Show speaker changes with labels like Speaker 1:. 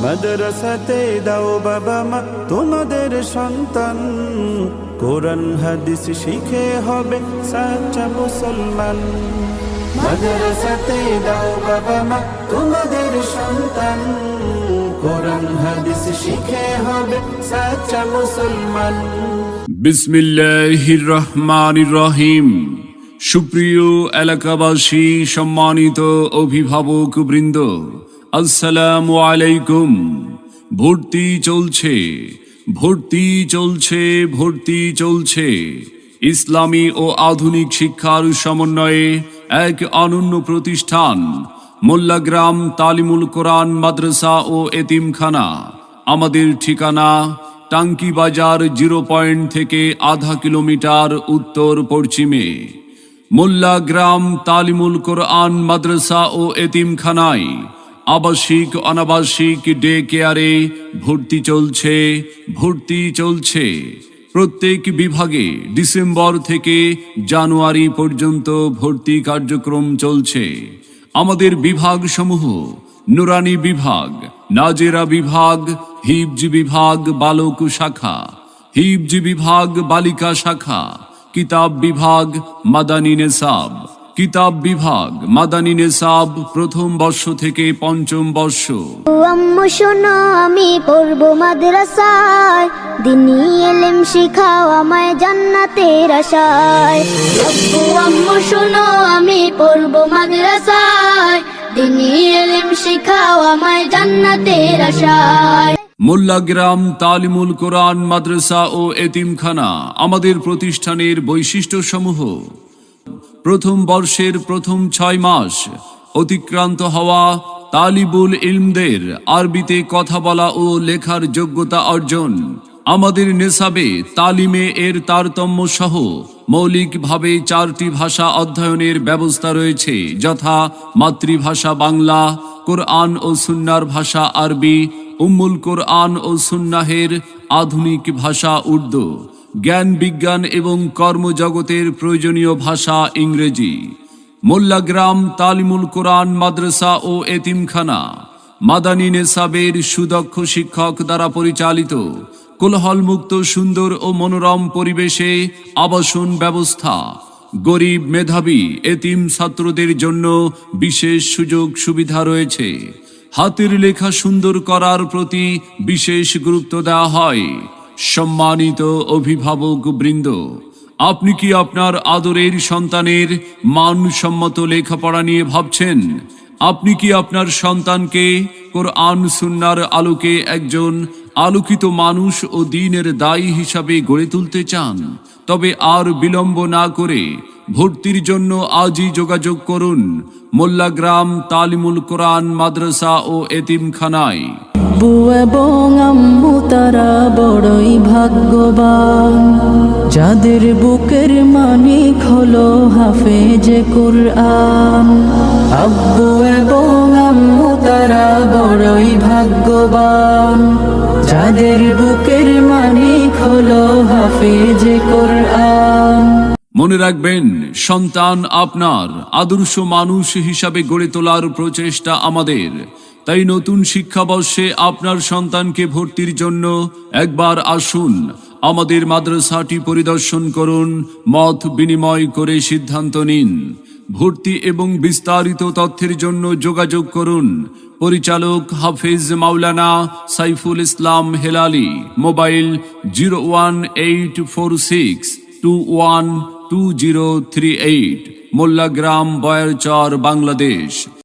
Speaker 1: মাদ্রাসাতে দাও বাবা মা তোমাদের সন্তান, কোরআন হাদিস শিখে হবে সাচ্চা মুসলমান। মাদ্রাসাতে দাও বাবা মা তোমাদের সন্তান, কোরআন হাদিস শিখে হবে সাচ্চা মুসলমান।
Speaker 2: বিসমিল্লাহির রহমানির রহিম। সুপ্রিয় এলাকাবাসী, সম্মানিত অভিভাবক বৃন্দ, আসসালামু আলাইকুম। ভর্তি চলছে, ভর্তি চলছে, ভর্তি চলছে। ইসলামী ও আধুনিক শিক্ষার সমন্বয়ে এক অনন্য প্রতিষ্ঠান মোল্লাগ্রাম তালিমুল কোরআন মাদ্রাসা ও এতিমখানা। আমাদের ঠিকানা টাঙ্কি বাজার 0 পয়েন্ট থেকে আধা কিলোমিটার উত্তর পশ্চিমে। মোল্লাগ্রাম তালিমুল কোরআন মাদ্রাসা ও এতিমখানায় আবাসিক অনাবাসিক ডে কেয়ারে ভর্তি চলছে, ভর্তি চলছে। প্রত্যেক বিভাগে ডিসেম্বর থেকে জানুয়ারি পর্যন্ত ভর্তি কার্যক্রম চলছে। আমাদের বিভাগসমূহ: নুরানি বিভাগ, নাজেরা বিভাগ, হিফজ বিভাগ বালক শাখা, হিফজ বিভাগ বালিকা শাখা, কিতাব বিভাগ মাদানী নেসাব, কিতাব বিভাগ মাদানী নেসাব প্রথম বর্ষ থেকে পঞ্চম বর্ষ।
Speaker 3: আম্মু শোনো আমি পড়বো মাদ্রাসায়, দিনী ইলম শিখাও আমায় জান্নাতের আশায়। আম্মু শোনো আমি পড়বো মাদ্রাসায়, দিনী ইলম শিখাও আমায় জান্নাতের আশায়।
Speaker 2: মোল্লাগ্রাম তালিমুল কোরআন মাদ্রাসা ও এতিমখানা আমাদের প্রতিষ্ঠানের বৈশিষ্ট্যসমূহ: প্রথম বর্ষের প্রথম 6 মাস অতিক্রান্ত হওয়া তালিবুল ইলমদের আরবিতে কথা বলা ও লেখার যোগ্যতা অর্জন। আমাদের নেসাবে তালিমে এর তারতম্য সহ মৌলিকভাবে 4টি ভাষা অধ্যয়নের ব্যবস্থা রয়েছে, যথা মাতৃভাষা বাংলা, কোরআন ও সুন্নাহর ভাষা আরবি, উম্মুল কোরআন ও সুন্নাহের আধুনিক ভাষা উর্দু, জ্ঞান বিজ্ঞান এবং কর্মজগতের প্রয়োজনীয় ভাষা ইংরেজি। মোল্লাগ্রাম তালিমুল কোরআন মাদ্রাসা ও এতিমখানা মাদানী নেসাবের সুদক্ষ শিক্ষক দ্বারা পরিচালিত, কোলাহলমুক্ত সুন্দর ও মনোরম পরিবেশে আবাসন ব্যবস্থা, গরিব মেধাবী এতিম ছাত্রদের জন্য বিশেষ সুযোগ সুবিধা রয়েছে। হাতের লেখা সুন্দর করার প্রতি বিশেষ গুরুত্ব দেওয়া হয়। সম্মানিত অভিভাবক বৃন্দ, আপনি কি আপনার আদরের সন্তানের মানসম্মত লেখাপড়া নিয়ে ভাবছেন? আপনি কি আপনার সন্তানকে কোরআন সুন্নাহর আলোকে একজন আলোকিত মানুষ ও দ্বীনের দায়ী হিসাবে গড়ে তুলতে চান? তবে আর বিলম্ব না করে ভর্তির জন্য আজই যোগাযোগ করুন মোল্লাগ্রাম তালিমুল কোরআন মাদ্রাসা ও এতিমখানায়।
Speaker 4: আব্বু এবং আম্মু তারা বড়ই ভাগ্যবান, যাদের বুকের মানিক হলো হাফেজে কুরআন। আব্বু এবং আম্মু তারা বড়ই ভাগ্যবান, যাদের বুকের মানিক হলো হাফেজে কুরআন।
Speaker 2: মনে রাখবেন, সন্তান আপনার, আদর্শ মানুষ হিসাবে গড়ে তোলার প্রচেষ্টা আমাদের। তাই নতুন শিক্ষাবর্ষে আপনার সন্তানকে ভর্তির জন্য একবার আসুন, আমাদের মাদ্রাসাটি পরিদর্শন করুন, মত বিনিময় করে সিদ্ধান্ত নিন। ভর্তি এবং বিস্তারিত তথ্যের জন্য যোগাযোগ করুন পরিচালক হাফেজ মাওলানা সাইফুল ইসলাম হেলালি, মোবাইল 01846212038, মোল্লাগ্রাম বয়ারচর, বাংলাদেশ।